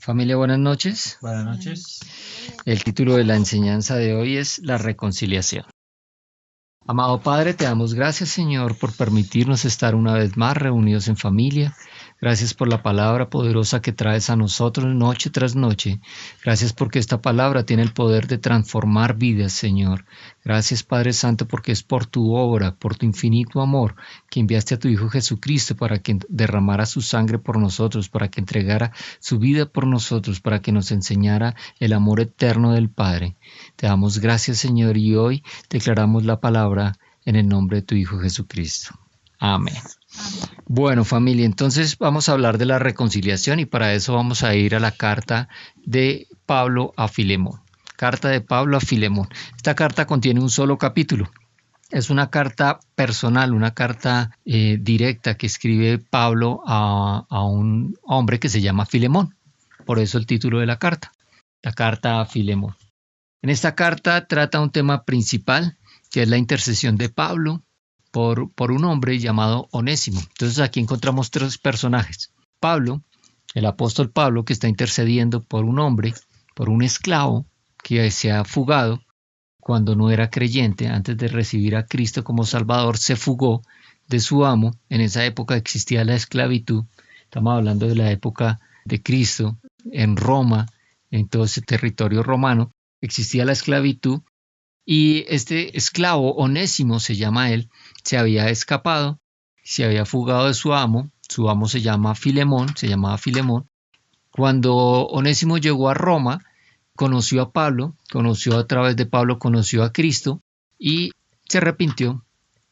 Familia, buenas noches. Buenas noches. El título de la enseñanza de hoy es la reconciliación. Amado Padre, te damos gracias, Señor, por permitirnos estar una vez más reunidos en familia. Gracias por la palabra poderosa que traes a nosotros noche tras noche. Gracias porque esta palabra tiene el poder de transformar vidas, Señor. Gracias, Padre Santo, porque es por tu obra, por tu infinito amor, que enviaste a tu Hijo Jesucristo para que derramara su sangre por nosotros, para que entregara su vida por nosotros, para que nos enseñara el amor eterno del Padre. Te damos gracias, Señor, y hoy declaramos la palabra en el nombre de tu Hijo Jesucristo. Amén. Bueno, familia, entonces vamos a hablar de la reconciliación y para eso vamos a ir a la carta de Pablo a Filemón. Carta de Pablo a Filemón. Esta carta contiene un solo capítulo. Es una carta personal, una carta directa que escribe Pablo a un hombre que se llama Filemón. Por eso el título de la carta a Filemón. En esta carta trata un tema principal, que es la intercesión de Pablo por un hombre llamado Onésimo. Entonces aquí encontramos tres personajes. Pablo, el apóstol Pablo, que está intercediendo por un hombre, por un esclavo que se ha fugado cuando no era creyente. Antes de recibir a Cristo como Salvador, se fugó de su amo. En esa época existía la esclavitud. Estamos hablando de la época de Cristo, en Roma, en todo ese territorio romano, existía la esclavitud. Y este esclavo, Onésimo se llama él, se había escapado, se había fugado de su amo se llamaba Filemón. Cuando Onésimo llegó a Roma, conoció a Pablo, conoció a través de Pablo, conoció a Cristo y se arrepintió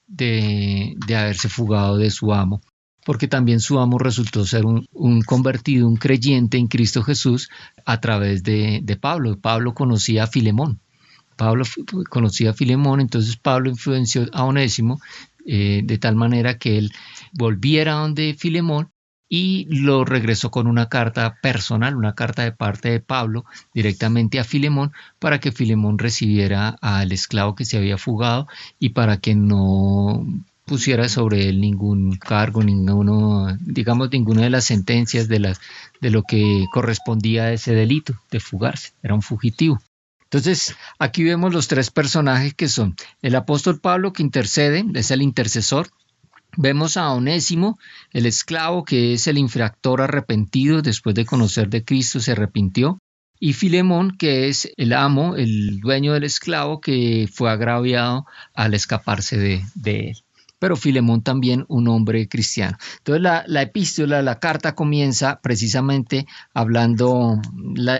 de haberse fugado de su amo, porque también su amo resultó ser un convertido, un creyente en Cristo Jesús a través de Pablo. Pablo conocía a Filemón. Entonces Pablo influenció a Onésimo de tal manera que él volviera donde Filemón y lo regresó con una carta personal, una carta de parte de Pablo directamente a Filemón para que Filemón recibiera al esclavo que se había fugado y para que no pusiera sobre él ningún cargo, ninguna de las sentencias de lo que correspondía a ese delito de fugarse. Era un fugitivo. Entonces, aquí vemos los tres personajes que son el apóstol Pablo, que intercede, es el intercesor. Vemos a Onésimo, el esclavo, que es el infractor arrepentido, después de conocer de Cristo se arrepintió. Y Filemón, que es el amo, el dueño del esclavo, que fue agraviado al escaparse de él. Pero Filemón también un hombre cristiano. Entonces la epístola, la carta comienza precisamente hablando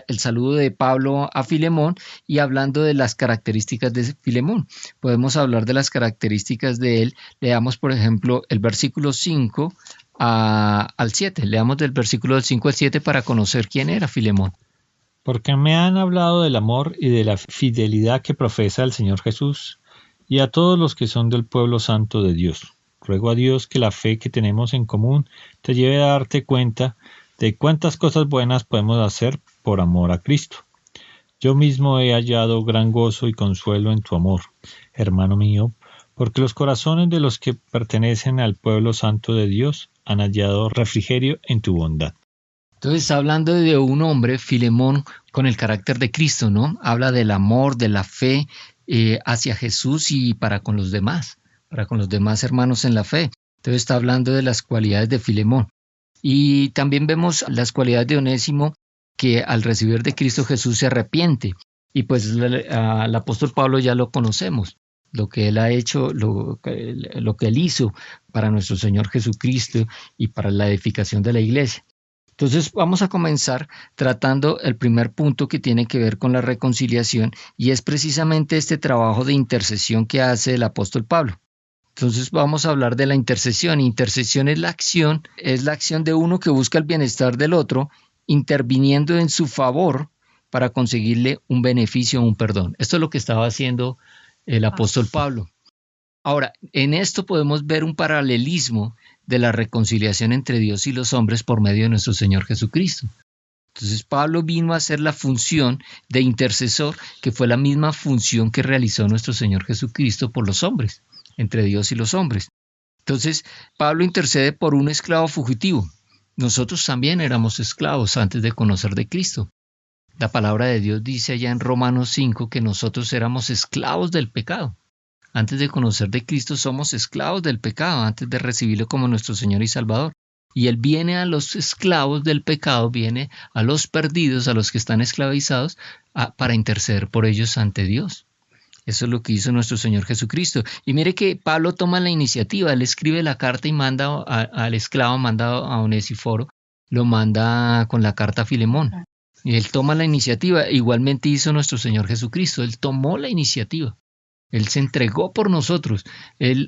el saludo de Pablo a Filemón y hablando de las características de Filemón. Podemos hablar de las características de él. Leamos, por ejemplo, el versículo 5 al 7. Leamos del versículo 5 al 7 para conocer quién era Filemón. Porque me han hablado del amor y de la fidelidad que profesa el Señor Jesús, y a todos los que son del pueblo santo de Dios. Ruego a Dios que la fe que tenemos en común te lleve a darte cuenta de cuántas cosas buenas podemos hacer por amor a Cristo. Yo mismo he hallado gran gozo y consuelo en tu amor, hermano mío, porque los corazones de los que pertenecen al pueblo santo de Dios han hallado refrigerio en tu bondad. Entonces, hablando de un hombre, Filemón, con el carácter de Cristo, ¿no? Habla del amor, de la fe hacia Jesús y para con los demás hermanos en la fe. Entonces está hablando de las cualidades de Filemón. Y también vemos las cualidades de Onésimo, que al recibir de Cristo Jesús se arrepiente. Y pues al apóstol Pablo ya lo conocemos, lo que él ha hecho, lo que él hizo para nuestro Señor Jesucristo y para la edificación de la iglesia. Entonces vamos a comenzar tratando el primer punto que tiene que ver con la reconciliación y es precisamente este trabajo de intercesión que hace el apóstol Pablo. Entonces vamos a hablar de la intercesión. Intercesión es la acción de uno que busca el bienestar del otro, interviniendo en su favor para conseguirle un beneficio o un perdón. Esto es lo que estaba haciendo el apóstol Pablo. Ahora, en esto podemos ver un paralelismo de la reconciliación entre Dios y los hombres por medio de nuestro Señor Jesucristo. Entonces Pablo vino a hacer la función de intercesor, que fue la misma función que realizó nuestro Señor Jesucristo por los hombres, entre Dios y los hombres. Entonces Pablo intercede por un esclavo fugitivo. Nosotros también éramos esclavos antes de conocer de Cristo. La palabra de Dios dice allá en Romanos 5 que nosotros éramos esclavos del pecado. Antes de conocer de Cristo somos esclavos del pecado, antes de recibirlo como nuestro Señor y Salvador. Y Él viene a los esclavos del pecado, viene a los perdidos, a los que están esclavizados, para interceder por ellos ante Dios. Eso es lo que hizo nuestro Señor Jesucristo. Y mire que Pablo toma la iniciativa, él escribe la carta y manda al esclavo, manda a Onesíforo, lo manda con la carta a Filemón. Y él toma la iniciativa, igualmente hizo nuestro Señor Jesucristo, él tomó la iniciativa. Él se entregó por nosotros,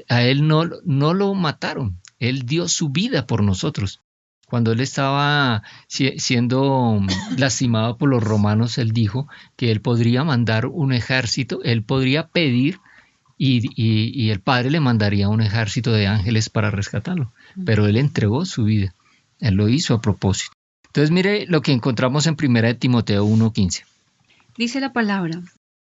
a él no lo mataron, él dio su vida por nosotros. Cuando él estaba siendo lastimado por los romanos, él dijo que él podría mandar un ejército, él podría pedir y el Padre le mandaría un ejército de ángeles para rescatarlo. Pero él entregó su vida, él lo hizo a propósito. Entonces mire lo que encontramos en 1 Timoteo 1:15. Dice la palabra: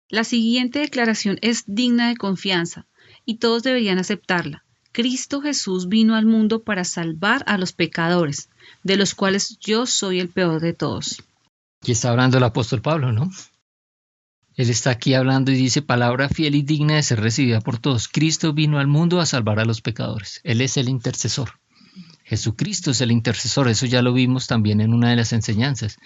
la siguiente declaración es digna de confianza y todos deberían aceptarla. Cristo Jesús vino al mundo para salvar a los pecadores, de los cuales yo soy el peor de todos. Aquí está hablando el apóstol Pablo, ¿no? Él está aquí hablando y dice: palabra fiel y digna de ser recibida por todos. Cristo vino al mundo a salvar a los pecadores. Él es el intercesor. Jesucristo es el intercesor. Eso ya lo vimos también en una de las enseñanzas.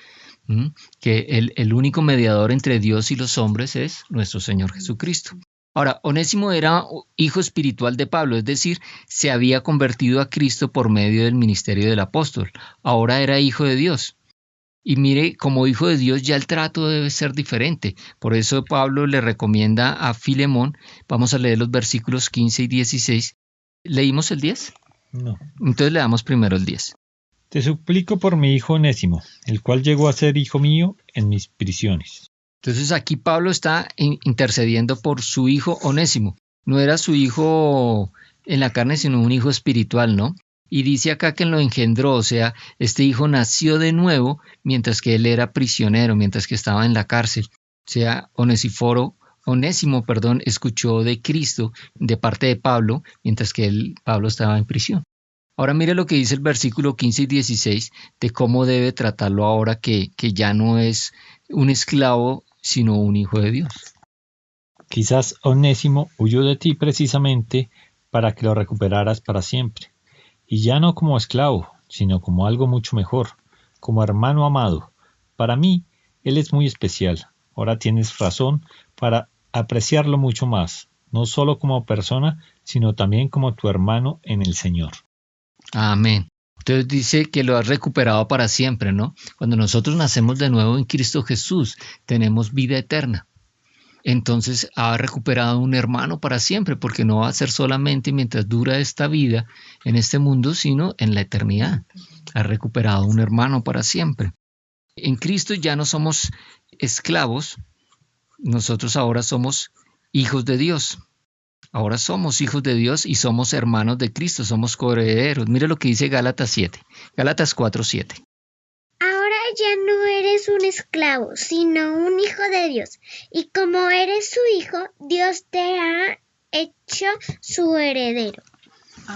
Que el único mediador entre Dios y los hombres es nuestro Señor Jesucristo. Ahora, Onésimo era hijo espiritual de Pablo, es decir, se había convertido a Cristo por medio del ministerio del apóstol. Ahora era hijo de Dios. Y mire, como hijo de Dios ya el trato debe ser diferente. Por eso Pablo le recomienda a Filemón, vamos a leer los versículos 15 y 16. ¿Leímos el 10? No. Entonces le damos primero el 10. Te suplico por mi hijo Onésimo, el cual llegó a ser hijo mío en mis prisiones. Entonces aquí Pablo está intercediendo por su hijo Onésimo. No era su hijo en la carne, sino un hijo espiritual, ¿no? Y dice acá que lo engendró, o sea, este hijo nació de nuevo mientras que él era prisionero, mientras que estaba en la cárcel. O sea, Onésimo, escuchó de Cristo de parte de Pablo, mientras que Pablo estaba en prisión. Ahora mire lo que dice el versículo 15 y 16 de cómo debe tratarlo ahora que ya no es un esclavo, sino un hijo de Dios. Quizás Onésimo huyó de ti precisamente para que lo recuperaras para siempre, y ya no como esclavo, sino como algo mucho mejor, como hermano amado. Para mí, él es muy especial. Ahora tienes razón para apreciarlo mucho más, no solo como persona, sino también como tu hermano en el Señor. Amén. Entonces dice que lo has recuperado para siempre, ¿no? Cuando nosotros nacemos de nuevo en Cristo Jesús, tenemos vida eterna. Entonces ha recuperado un hermano para siempre, porque no va a ser solamente mientras dura esta vida en este mundo, sino en la eternidad. Ha recuperado un hermano para siempre. En Cristo ya no somos esclavos, nosotros ahora somos hijos de Dios. Ahora somos hijos de Dios y somos hermanos de Cristo, somos coherederos. Mire lo que dice Gálatas 7, Gálatas 4:7. Ahora ya no eres un esclavo, sino un hijo de Dios. Y como eres su hijo, Dios te ha hecho su heredero.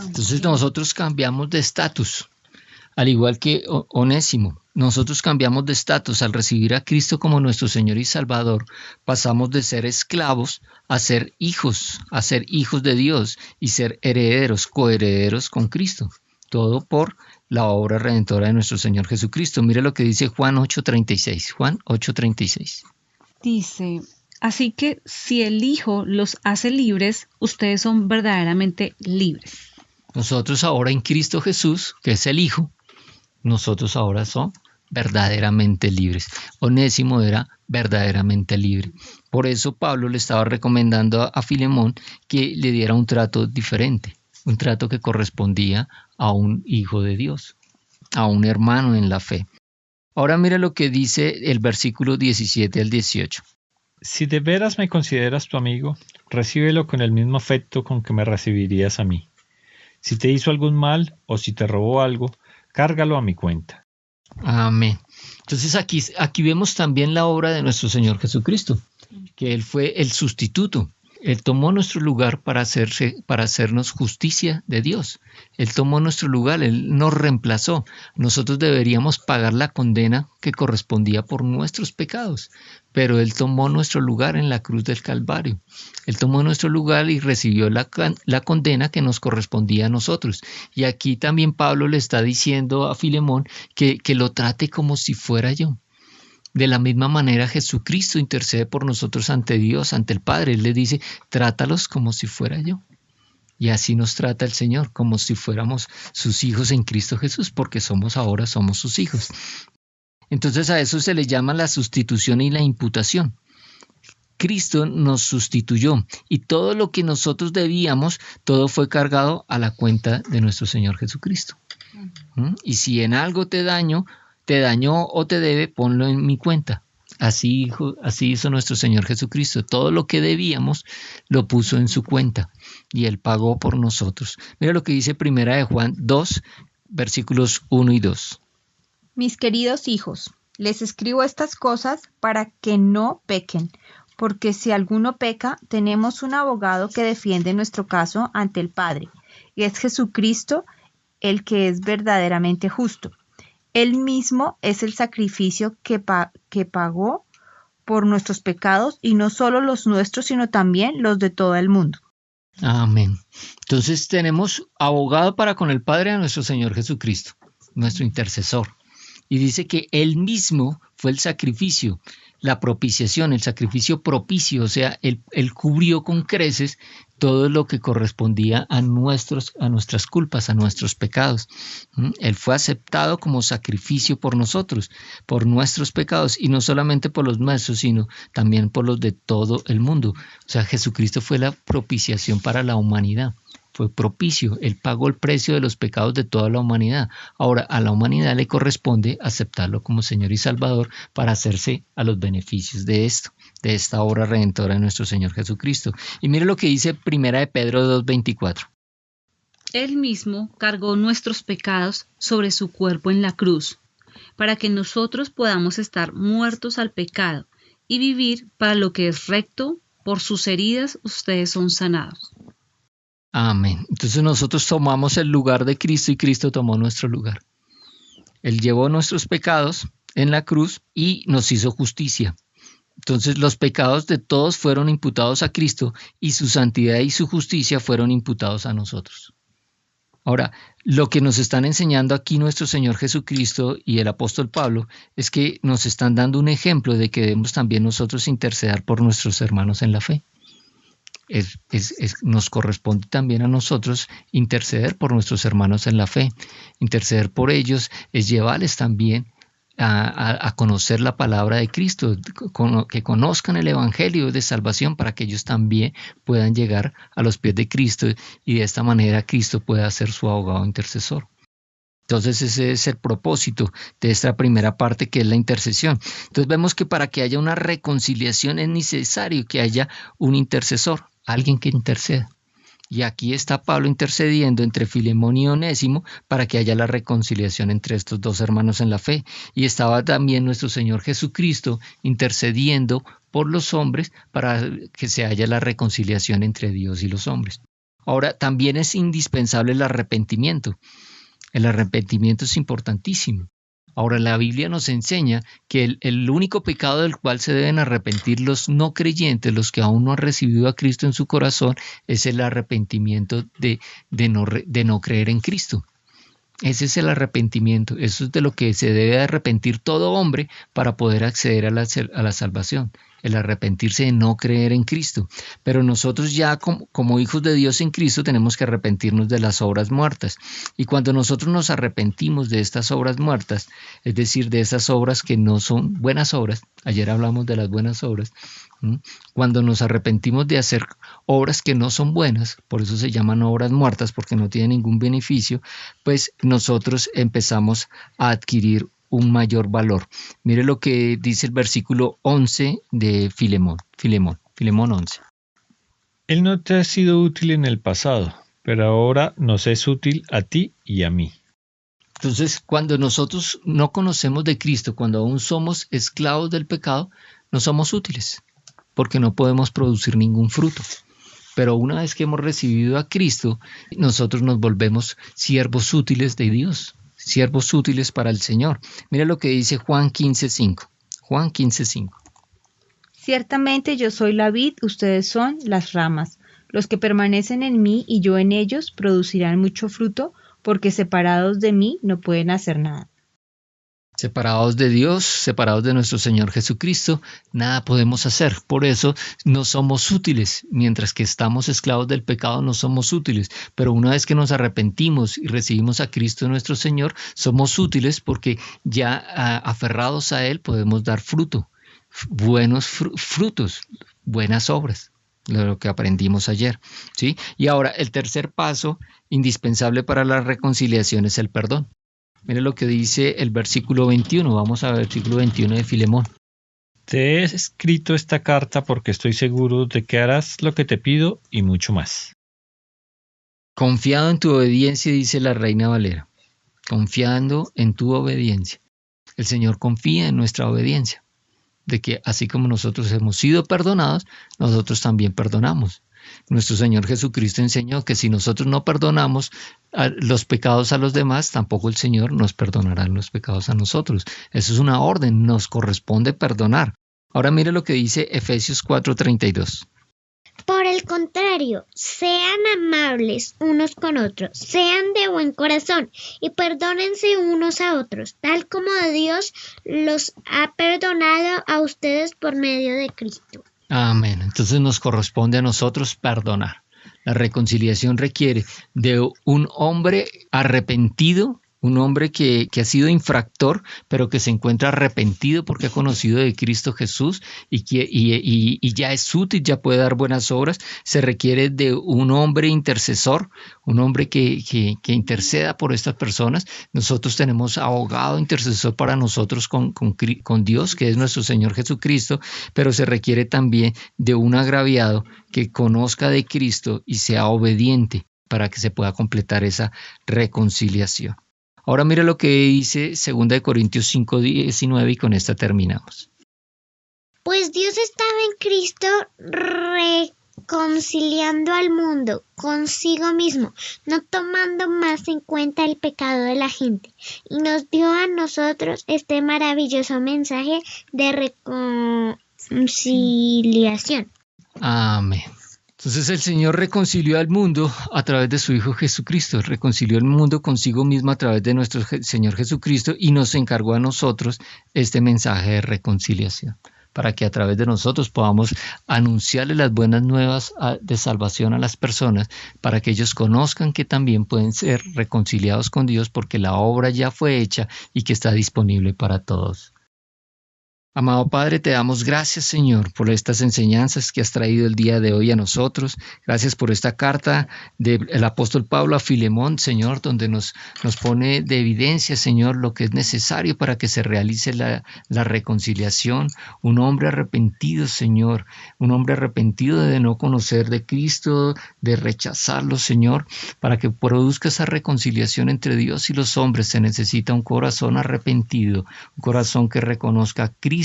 Entonces nosotros cambiamos de estatus, al igual que Onésimo. Nosotros cambiamos de estatus al recibir a Cristo como nuestro Señor y Salvador. Pasamos de ser esclavos a ser hijos de Dios y ser herederos, coherederos con Cristo. Todo por la obra redentora de nuestro Señor Jesucristo. Mire lo que dice Juan 8:36. Juan 8:36. Dice: así que si el Hijo los hace libres, ustedes son verdaderamente libres. Nosotros ahora en Cristo Jesús, que es el Hijo, nosotros ahora somos verdaderamente libres. Onésimo era verdaderamente libre. Por eso Pablo le estaba recomendando a Filemón que le diera un trato diferente, un trato que correspondía a un hijo de Dios, a un hermano en la fe. Ahora mira lo que dice el versículo 17 al 18. Si de veras me consideras tu amigo, recíbelo con el mismo afecto con que me recibirías a mí. Si te hizo algún mal o si te robó algo, cárgalo a mi cuenta. Amén. Entonces aquí vemos también la obra de nuestro Señor Jesucristo, que Él fue el sustituto. Él tomó nuestro lugar para hacernos justicia de Dios. Él tomó nuestro lugar, Él nos reemplazó. Nosotros deberíamos pagar la condena que correspondía por nuestros pecados, pero Él tomó nuestro lugar en la cruz del Calvario. Él tomó nuestro lugar y recibió la condena que nos correspondía a nosotros. Y aquí también Pablo le está diciendo a Filemón que lo trate como si fuera yo. De la misma manera Jesucristo intercede por nosotros ante Dios, ante el Padre. Él le dice, trátalos como si fuera yo. Y así nos trata el Señor, como si fuéramos sus hijos en Cristo Jesús, porque ahora somos sus hijos. Entonces a eso se le llama la sustitución y la imputación. Cristo nos sustituyó y todo lo que nosotros debíamos, todo fue cargado a la cuenta de nuestro Señor Jesucristo. Y si en algo te dañó o te debe, ponlo en mi cuenta. Así hizo nuestro Señor Jesucristo. Todo lo que debíamos lo puso en su cuenta y Él pagó por nosotros. Mira lo que dice 1 Juan 2, versículos 1 y 2. Mis queridos hijos, les escribo estas cosas para que no pequen, porque si alguno peca, tenemos un abogado que defiende nuestro caso ante el Padre, y es Jesucristo, el que es verdaderamente justo. Él mismo es el sacrificio que pagó por nuestros pecados, y no solo los nuestros, sino también los de todo el mundo. Amén. Entonces tenemos abogado para con el Padre a nuestro Señor Jesucristo, nuestro intercesor. Y dice que Él mismo fue el sacrificio, la propiciación, el sacrificio propicio, o sea, Él cubrió con creces todo lo que correspondía a nuestras culpas, a nuestros pecados. Él fue aceptado como sacrificio por nosotros, por nuestros pecados, y no solamente por los nuestros, sino también por los de todo el mundo. O sea, Jesucristo fue la propiciación para la humanidad. Fue propicio, Él pagó el precio de los pecados de toda la humanidad. Ahora, a la humanidad le corresponde aceptarlo como Señor y Salvador para hacerse a los beneficios de esta obra redentora de nuestro Señor Jesucristo. Y mire lo que dice 1 Pedro 2:24. Él mismo cargó nuestros pecados sobre su cuerpo en la cruz, para que nosotros podamos estar muertos al pecado y vivir para lo que es recto. Por sus heridas ustedes son sanados. Amén. Entonces nosotros tomamos el lugar de Cristo y Cristo tomó nuestro lugar. Él llevó nuestros pecados en la cruz y nos hizo justicia. Entonces los pecados de todos fueron imputados a Cristo y su santidad y su justicia fueron imputados a nosotros. Ahora, lo que nos están enseñando aquí nuestro Señor Jesucristo y el apóstol Pablo es que nos están dando un ejemplo de que debemos también nosotros interceder por nuestros hermanos en la fe. Nos corresponde también a nosotros interceder por nuestros hermanos en la fe. Interceder por ellos es llevarles también a conocer la palabra de Cristo, que conozcan el Evangelio de salvación para que ellos también puedan llegar a los pies de Cristo y de esta manera Cristo pueda ser su abogado intercesor. Entonces ese es el propósito de esta primera parte, que es la intercesión. Entonces vemos que para que haya una reconciliación es necesario que haya un intercesor, alguien que interceda. Y aquí está Pablo intercediendo entre Filemón y Onésimo para que haya la reconciliación entre estos dos hermanos en la fe. Y estaba también nuestro Señor Jesucristo intercediendo por los hombres para que se haya la reconciliación entre Dios y los hombres. Ahora, también es indispensable el arrepentimiento. El arrepentimiento es importantísimo. Ahora, la Biblia nos enseña que el único pecado del cual se deben arrepentir los no creyentes, los que aún no han recibido a Cristo en su corazón, es el arrepentimiento de no creer en Cristo. Ese es el arrepentimiento. Eso es de lo que se debe arrepentir todo hombre para poder acceder a la salvación. El arrepentirse de no creer en Cristo. Pero nosotros ya como hijos de Dios en Cristo tenemos que arrepentirnos de las obras muertas. Y cuando nosotros nos arrepentimos de estas obras muertas, es decir, de esas obras que no son buenas obras, ayer hablamos de las buenas obras, cuando nos arrepentimos de hacer obras que no son buenas, por eso se llaman obras muertas, porque no tienen ningún beneficio, pues nosotros empezamos a adquirir un mayor valor. Mire lo que dice el versículo 11 de Filemón 11. Él no te ha sido útil en el pasado, pero ahora nos es útil a ti y a mí. Entonces, cuando nosotros no conocemos de Cristo, cuando aún somos esclavos del pecado, no somos útiles, porque no podemos producir ningún fruto. Pero una vez que hemos recibido a Cristo, nosotros nos volvemos siervos útiles de Dios, siervos útiles para el Señor. Mira lo que dice Juan 15:5. Juan 15:5. Ciertamente yo soy la vid, ustedes son las ramas. Los que permanecen en mí y yo en ellos producirán mucho fruto, porque separados de mí no pueden hacer nada. Separados de Dios, separados de nuestro Señor Jesucristo, nada podemos hacer. Por eso no somos útiles. Mientras que estamos esclavos del pecado, no somos útiles. Pero una vez que nos arrepentimos y recibimos a Cristo nuestro Señor, somos útiles porque ya aferrados a Él podemos dar fruto, buenos frutos, buenas obras, lo que aprendimos ayer, ¿sí? Y ahora el tercer paso indispensable para la reconciliación es el perdón. Mire lo que dice el versículo 21. Vamos al versículo 21 de Filemón. Te he escrito esta carta porque estoy seguro de que harás lo que te pido y mucho más. Confiado en tu obediencia, dice la Reina Valera. Confiando en tu obediencia. El Señor confía en nuestra obediencia. De que así como nosotros hemos sido perdonados, nosotros también perdonamos. Nuestro Señor Jesucristo enseñó que si nosotros no perdonamos los pecados a los demás, tampoco el Señor nos perdonará los pecados a nosotros. Eso es una orden, nos corresponde perdonar. Ahora mire lo que dice Efesios 4:32. Por el contrario, sean amables unos con otros, sean de buen corazón y perdónense unos a otros, tal como Dios los ha perdonado a ustedes por medio de Cristo. Amén. Entonces nos corresponde a nosotros perdonar. La reconciliación requiere de un hombre arrepentido, un hombre que ha sido infractor, pero que se encuentra arrepentido porque ha conocido de Cristo Jesús y ya es útil, ya puede dar buenas obras. Se requiere de un hombre intercesor, un hombre que interceda por estas personas. Nosotros tenemos abogado intercesor para nosotros con Dios, que es nuestro Señor Jesucristo, pero se requiere también de un agraviado que conozca de Cristo y sea obediente para que se pueda completar esa reconciliación. Ahora mira lo que dice 2 Corintios 5:19 y con esta terminamos. Pues Dios estaba en Cristo reconciliando al mundo consigo mismo, no tomando más en cuenta el pecado de la gente, y nos dio a nosotros este maravilloso mensaje de reconciliación. Amén. Entonces el Señor reconcilió al mundo a través de su Hijo Jesucristo, reconcilió el mundo consigo mismo a través de nuestro Señor Jesucristo y nos encargó a nosotros este mensaje de reconciliación, para que a través de nosotros podamos anunciarle las buenas nuevas de salvación a las personas, para que ellos conozcan que también pueden ser reconciliados con Dios porque la obra ya fue hecha y que está disponible para todos. Amado Padre, te damos gracias, Señor, por estas enseñanzas que has traído el día de hoy a nosotros. Gracias por esta carta del apóstol Pablo a Filemón, Señor, donde nos pone de evidencia, Señor, lo que es necesario para que se realice la reconciliación. Un hombre arrepentido, Señor, un hombre arrepentido de no conocer de Cristo, de rechazarlo, Señor. Para que produzca esa reconciliación entre Dios y los hombres se necesita un corazón arrepentido, un corazón que reconozca a Cristo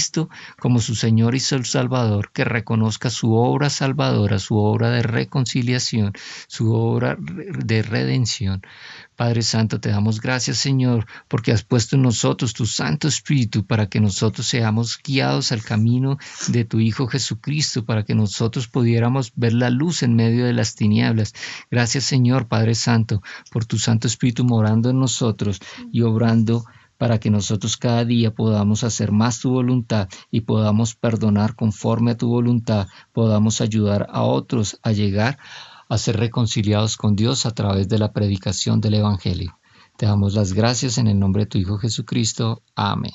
como su Señor y su Salvador, que reconozca su obra salvadora, su obra de reconciliación, su obra de redención. Padre Santo, te damos gracias, Señor, porque has puesto en nosotros tu Santo Espíritu para que nosotros seamos guiados al camino de tu Hijo Jesucristo, para que nosotros pudiéramos ver la luz en medio de las tinieblas. Gracias, Señor, Padre Santo, por tu Santo Espíritu morando en nosotros y obrando para que nosotros cada día podamos hacer más tu voluntad y podamos perdonar conforme a tu voluntad, podamos ayudar a otros a llegar a ser reconciliados con Dios a través de la predicación del Evangelio. Te damos las gracias en el nombre de tu Hijo Jesucristo. Amén.